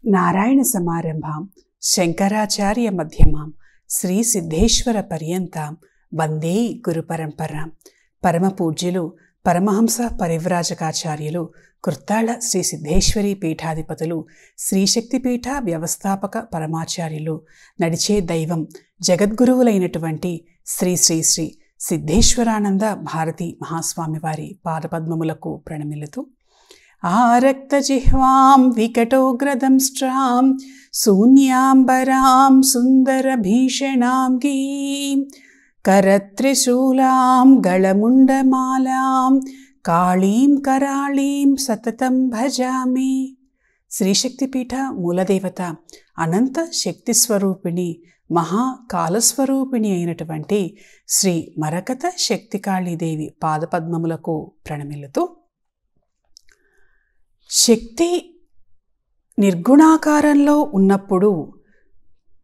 నారాయణ సమారంభాం శంకరాచార్య మధ్యమాం శ్రీ సిద్ధేశ్వర పర్యంతాం వందే గురు పరంపరాం. పరమ పూజ్యులు పరమహంస పరివ్రాజకాచార్యులు కుర్తాళ శ్రీ సిద్ధేశ్వరి పీఠాధిపతులు, శ్రీశక్తిపీఠ వ్యవస్థాపక పరమాచార్యులు, నడిచే దైవం జగద్గురువులైనటువంటి శ్రీ శ్రీ శ్రీ సిద్ధేశ్వరానంద భారతి మహాస్వామి వారి పాదపద్మములకు ప్రణమిల్లుతూ, ఆరక్తజిహ్వాం వికటోగ్రదంష్ట్రాం శూన్యాంబరాం సుందరభీషణాం గీం కరత్రిశూలాం గళముండమాలాం కాళీం కరాళీం సతతం భజామి. శ్రీశక్తిపీఠ మూలదేవత అనంత శక్తిస్వరూపిణి మహాకాలస్వరూపిణి అయినటువంటి శ్రీ మరకత శక్తికాళీదేవి పాదపద్మములకు ప్రణమిల్లుతూ, శక్తి నిర్గుణాకారంలో ఉన్నప్పుడు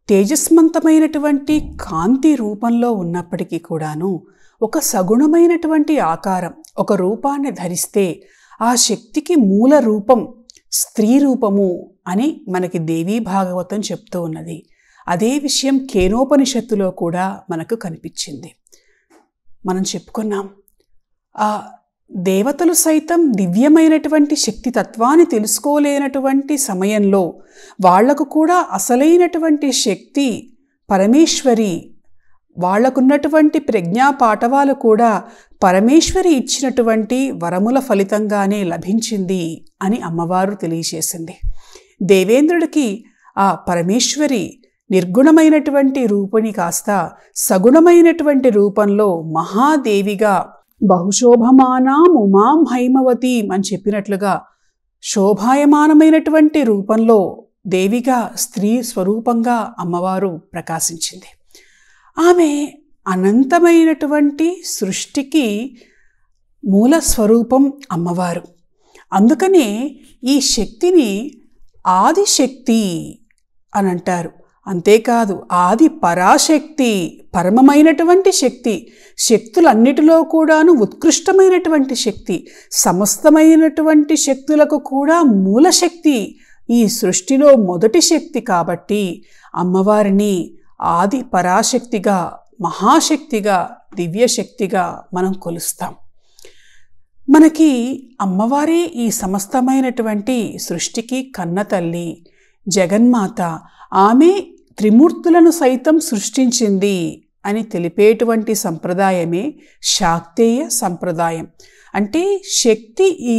తేజస్మంతమైనటువంటి కాంతి రూపంలో ఉన్నప్పటికీ కూడాను ఒక సగుణమైనటువంటి ఆకారం, ఒక రూపాన్ని ధరిస్తే ఆ శక్తికి మూల రూపం స్త్రీ రూపము అని మనకి దేవీ భాగవతం చెప్తూ ఉన్నది. అదే విషయం కేనోపనిషత్తులో కూడా మనకు కనిపించింది. మనం చెప్పుకున్నాం, ఆ దేవతలు సైతం దివ్యమైనటువంటి శక్తి తత్వాన్ని తెలుసుకోలేనటువంటి సమయంలో వాళ్లకు కూడా అసలైనటువంటి శక్తి పరమేశ్వరి, వాళ్లకున్నటువంటి ప్రజ్ఞా పాఠవాలు కూడా పరమేశ్వరి ఇచ్చినటువంటి వరముల ఫలితంగానే లభించింది అని అమ్మవారు తెలియచేసింది. దేవేంద్రుడికి ఆ పరమేశ్వరి నిర్గుణమైనటువంటి రూపుని కాస్త సగుణమైనటువంటి రూపంలో మహాదేవిగా బహుశోభమానాం ఉమాం హైమవతీం అని చెప్పినట్లుగా శోభాయమానమైనటువంటి రూపంలో దేవిగా స్త్రీ స్వరూపంగా అమ్మవారు ప్రకాశించింది. ఆమె అనంతమైనటువంటి సృష్టికి మూల స్వరూపం అమ్మవారు. అందుకనే ఈ శక్తిని ఆదిశక్తి అని అంటారు. అంతేకాదు, ఆది పరాశక్తి, పరమమైనటువంటి శక్తి, శక్తులన్నిటిలో కూడాను ఉత్కృష్టమైనటువంటి శక్తి, సమస్తమైనటువంటి శక్తులకు కూడా మూలశక్తి, ఈ సృష్టిలో మొదటి శక్తి. కాబట్టి అమ్మవారిని ఆది పరాశక్తిగా, మహాశక్తిగా, దివ్యశక్తిగా మనం కొలుస్తాం. మనకి అమ్మవారే ఈ సమస్తమైనటువంటి సృష్టికి కన్నతల్లి, జగన్మాత. ఆమె త్రిమూర్తులను సైతం సృష్టించింది అని తెలిపేటువంటి సంప్రదాయమే శాక్తేయ సంప్రదాయం. అంటే శక్తి ఈ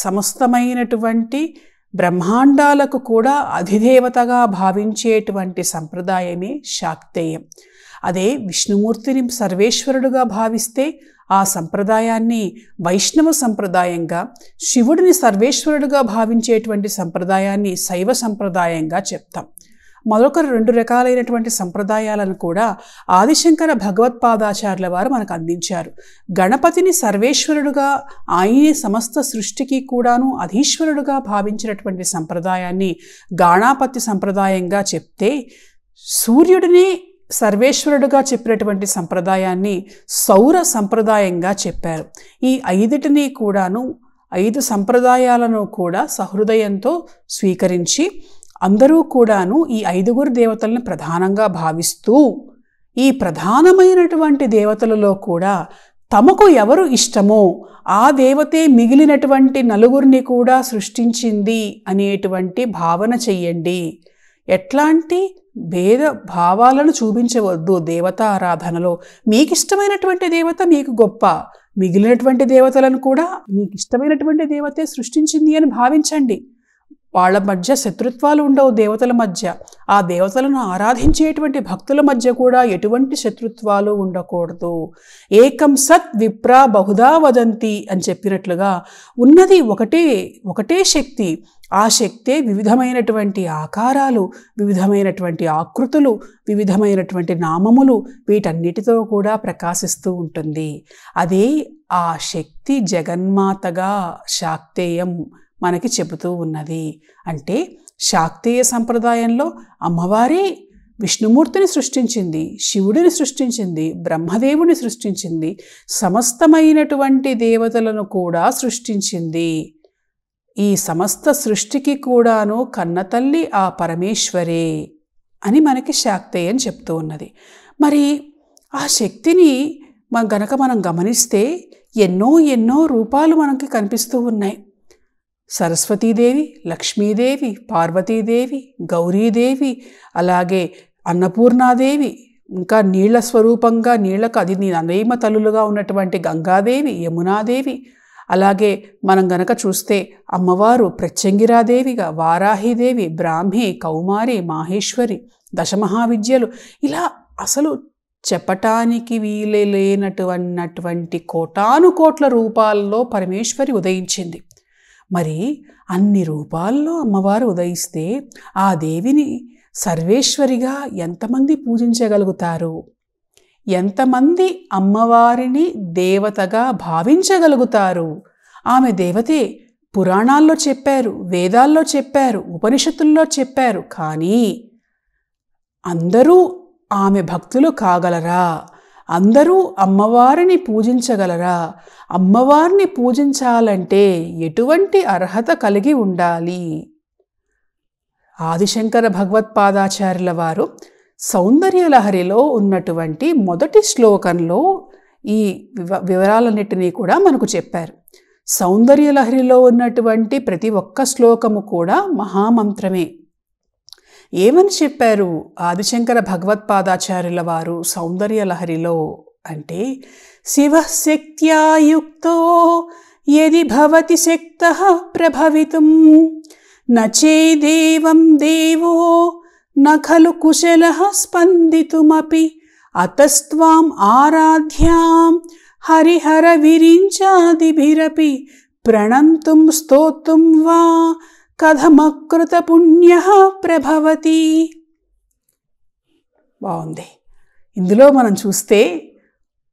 సమస్తమైనటువంటి బ్రహ్మాండాలకు కూడా అధిదేవతగా భావించేటువంటి సంప్రదాయమే శాక్తేయం. అదే విష్ణుమూర్తిని సర్వేశ్వరుడుగా భావిస్తే ఆ సంప్రదాయాన్ని వైష్ణవ సంప్రదాయంగా, శివుడిని సర్వేశ్వరుడుగా భావించేటువంటి సంప్రదాయాన్ని శైవ సంప్రదాయంగా చెప్తాం. మరొక 2 రకాలైనటువంటి సంప్రదాయాలను కూడా ఆదిశంకర భగవత్పాదాచార్యుల వారు మనకు అందించారు. గణపతిని సర్వేశ్వరుడుగా, ఆయనే సమస్త సృష్టికి కూడాను అధీశ్వరుడుగా భావించినటువంటి సంప్రదాయాన్ని గాణాపత్య సంప్రదాయంగా చెప్తే, సూర్యుడిని సర్వేశ్వరుడుగా చెప్పినటువంటి సంప్రదాయాన్ని సౌర సంప్రదాయంగా చెప్పారు. ఈ 5టిని కూడాను, 5 సంప్రదాయాలను కూడా సహృదయంతో స్వీకరించి అందరూ కూడాను ఈ 5గురు దేవతలను ప్రధానంగా భావిస్తూ, ఈ ప్రధానమైనటువంటి దేవతలలో కూడా తమకు ఎవరు ఇష్టమో ఆ దేవతే మిగిలినటువంటి 4గురిని కూడా సృష్టించింది అనేటువంటి భావన చెయ్యండి. ఎట్లాంటి భేద భావాలను చూపించవద్దు దేవతా ఆరాధనలో. మీకు ఇష్టమైనటువంటి దేవత మీకు గొప్ప, మిగిలినటువంటి దేవతలను కూడా మీకు ఇష్టమైనటువంటి దేవతే సృష్టించింది అని భావించండి. వాళ్ళ మధ్య శత్రుత్వాలు ఉండవు. దేవతల మధ్య, ఆ దేవతలను ఆరాధించేటువంటి భక్తుల మధ్య కూడా ఎటువంటి శత్రుత్వాలు ఉండకూడదు. ఏకం సత్ విప్రా బహుదా వదంతి అని చెప్పినట్లుగా ఉన్నది ఒకటే శక్తి. ఆ శక్తే వివిధమైనటువంటి ఆకారాలు, వివిధమైనటువంటి ఆకృతులు, వివిధమైనటువంటి నామములు, వీటన్నిటితో కూడా ప్రకాశిస్తూ ఉంటుంది. అదే ఆ శక్తి జగన్మాతగా శాక్తేయం మనకి చెబుతూ ఉన్నది. అంటే శాక్తేయ సంప్రదాయంలో అమ్మవారే విష్ణుమూర్తిని సృష్టించింది, శివుడిని సృష్టించింది, బ్రహ్మదేవుని సృష్టించింది, సమస్తమైనటువంటి దేవతలను కూడా సృష్టించింది. ఈ సమస్త సృష్టికి కూడాను కన్నతల్లి ఆ పరమేశ్వరే అని మనకి శాక్తేయం చెప్తూ ఉన్నది. మరి ఆ శక్తిని మనం గమనిస్తే ఎన్నో రూపాలు మనకి కనిపిస్తూ ఉన్నాయి. సరస్వతీదేవి, లక్ష్మీదేవి, పార్వతీదేవి, గౌరీదేవి, అలాగే అన్నపూర్ణాదేవి, ఇంకా నీళ్ల స్వరూపంగా నీళ్లకు నదీమ తల్లులుగా ఉన్నటువంటి గంగాదేవి, యమునాదేవి, అలాగే మనం గనక చూస్తే అమ్మవారు ప్రత్యంగిరాదేవిగా, వారాహిదేవి, బ్రాహ్మి, కౌమారి, మాహేశ్వరి, దశమహావిద్యలు, ఇలా అసలు చెప్పటానికి వీలైనటువంటి కోటాను కోట్ల రూపాల్లో పరమేశ్వరి ఉదయించింది. మరి అన్ని రూపాల్లో అమ్మవారు ఉదయిస్తే ఆ దేవిని సర్వేశ్వరిగా ఎంతమంది పూజించగలుగుతారు? ఎంతమంది అమ్మవారిని దేవతగా భావించగలుగుతారు? ఆమె దేవతే పురాణాల్లో చెప్పారు, వేదాల్లో చెప్పారు, ఉపనిషత్తుల్లో చెప్పారు. కానీ అందరూ ఆమె భక్తులు కాగలరా? అందరూ అమ్మవారిని పూజించగలరా? అమ్మవారిని పూజించాలంటే ఎటువంటి అర్హత కలిగి ఉండాలి? ఆదిశంకర భగవత్పాదాచార్యుల వారు సౌందర్యలహరిలో ఉన్నటువంటి మొదటి శ్లోకంలో ఈ వివరాలన్నిటినీ కూడా మనకు చెప్పారు. సౌందర్యలహరిలో ఉన్నటువంటి ప్రతి ఒక్క శ్లోకము కూడా మహామంత్రమే. ఏమని చెప్పారు ఆదిశంకర భగవత్పాదాచార్యుల వారు సౌందర్యలహరిలో అంటే, శివశక్త్యా యుక్తో యది భవతి శక్తః ప్రభవితుం నచేదేవం దేవో న ఖలు కుశలః స్పందితుమపి అతస్త్వాం ఆరాధ్యాం హరిహర విరించాదిభిరపి ప్రణంతుం స్తోత్తుం వా కథమకృత పుణ్యః ప్రభవతి. బాగుంది. ఇందులో మనం చూస్తే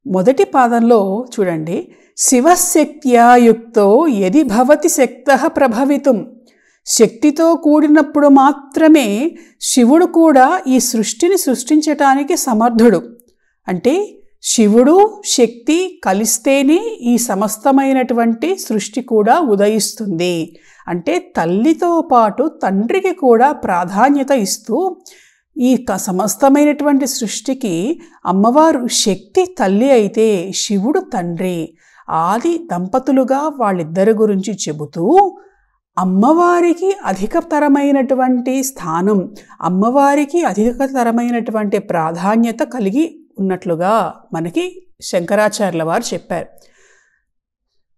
మొదటి పాదంలో చూడండి, శివశక్త్యా యుక్తో యది భవతి శక్తః ప్రభవితుం. శక్తితో కూడినప్పుడు మాత్రమే శివుడు కూడా ఈ సృష్టిని సృష్టించటానికి సమర్థుడు. అంటే శివుడు శక్తి కలిస్తేనే ఈ సమస్తమైనటువంటి సృష్టి కూడా ఉదయిస్తుంది. అంటే తల్లితో పాటు తండ్రికి కూడా ప్రాధాన్యత ఇస్తూ ఈ సమస్తమైనటువంటి సృష్టికి అమ్మవారు శక్తి తల్లి అయితే శివుడు తండ్రి. ఆది దంపతులుగా వాళ్ళిద్దరి గురించి చెబుతూ అమ్మవారికి అధికతరమైనటువంటి స్థానం, అమ్మవారికి అధికతరమైనటువంటి ప్రాధాన్యత కలిగి ఉన్నట్లుగా మనకి శంకరాచార్యుల వారు చెప్పారు.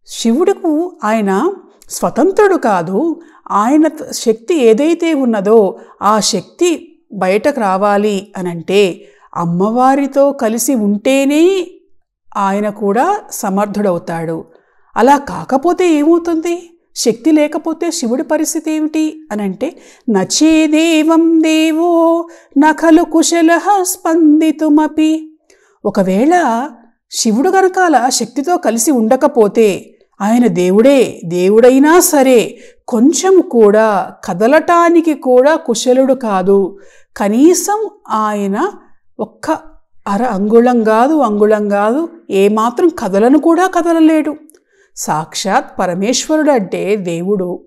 శివుడుకు ఆయన స్వతంత్రుడు కాదు. ఆయన శక్తి ఏదైతే ఉన్నదో ఆ శక్తి బయటకు రావాలి అనంటే అమ్మవారితో కలిసి ఉంటేనే ఆయన కూడా సమర్థుడవుతాడు. అలా కాకపోతే ఏమవుతుంది? శక్తి లేకపోతే శివుడి పరిస్థితి ఏమిటి అనంటే, నచేదేవం దేవో నఖలు కుశలః స్పందితుమపి. ఒకవేళ శివుడు గనకాల శక్తితో కలిసి ఉండకపోతే ఆయన దేవుడైనా సరే కొంచెం కూడా కదలటానికి కూడా కుశలుడు కాదు. కనీసం ఆయన ఒక్క అంగుళం కాదు ఏమాత్రం కదలను కూడా కదలలేడు. సాక్షాత్ పరమేశ్వరుడు అంటే దేవుడు.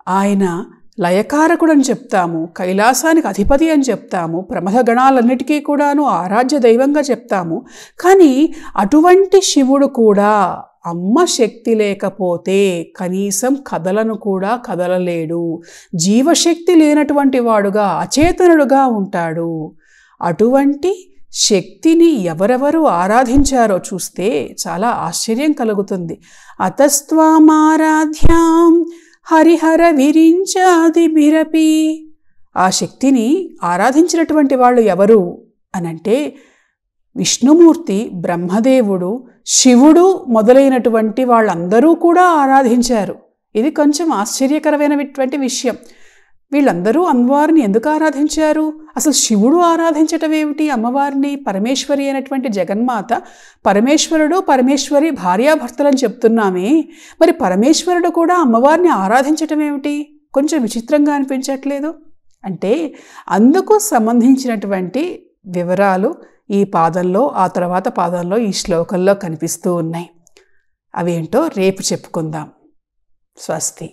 ఆయన లయకారకుడు అని చెప్తాము, కైలాసానికి అధిపతి అని చెప్తాము, ప్రమథ గణాలన్నిటికీ కూడాను ఆరాధ్య దైవంగా చెప్తాము. కానీ అటువంటి శివుడు కూడా అమ్మ శక్తి లేకపోతే కనీసం కదలను కూడా కదలలేడు. జీవశక్తి లేనటువంటి వాడుగా అచేతనుడుగా ఉంటాడు. అటువంటి శక్తిని ఎవరెవరు ఆరాధించారో చూస్తే చాలా ఆశ్చర్యం కలుగుతుంది. అతస్త్వామారాధ్యాం హరిహర విరించాదిభిరపి. ఆ శక్తిని ఆరాధించినటువంటి వాళ్ళు ఎవరు అనంటే విష్ణుమూర్తి, బ్రహ్మదేవుడు, శివుడు మొదలైనటువంటి వాళ్ళందరూ కూడా ఆరాధించారు. ఇది కొంచెం ఆశ్చర్యకరమైనటువంటి విషయం. వీళ్ళందరూ అమ్మవారిని ఎందుకు ఆరాధించారు? అసలు శివుడు ఆరాధించటం ఏమిటి అమ్మవారిని? పరమేశ్వరి అయినటువంటి జగన్మాత, పరమేశ్వరుడు పరమేశ్వరి భార్యాభర్తలని చెప్తున్నామే, మరి పరమేశ్వరుడు కూడా అమ్మవారిని ఆరాధించటం ఏమిటి? కొంచెం విచిత్రంగా అనిపించట్లేదు? అంటే అందుకు సంబంధించినటువంటి వివరాలు ఈ పాదంలో, ఆ తర్వాత పాదంలో, ఈ శ్లోకంలో కనిపిస్తూ ఉన్నాయి. అవేంటో రేపు చెప్పుకుందాం. స్వస్తి.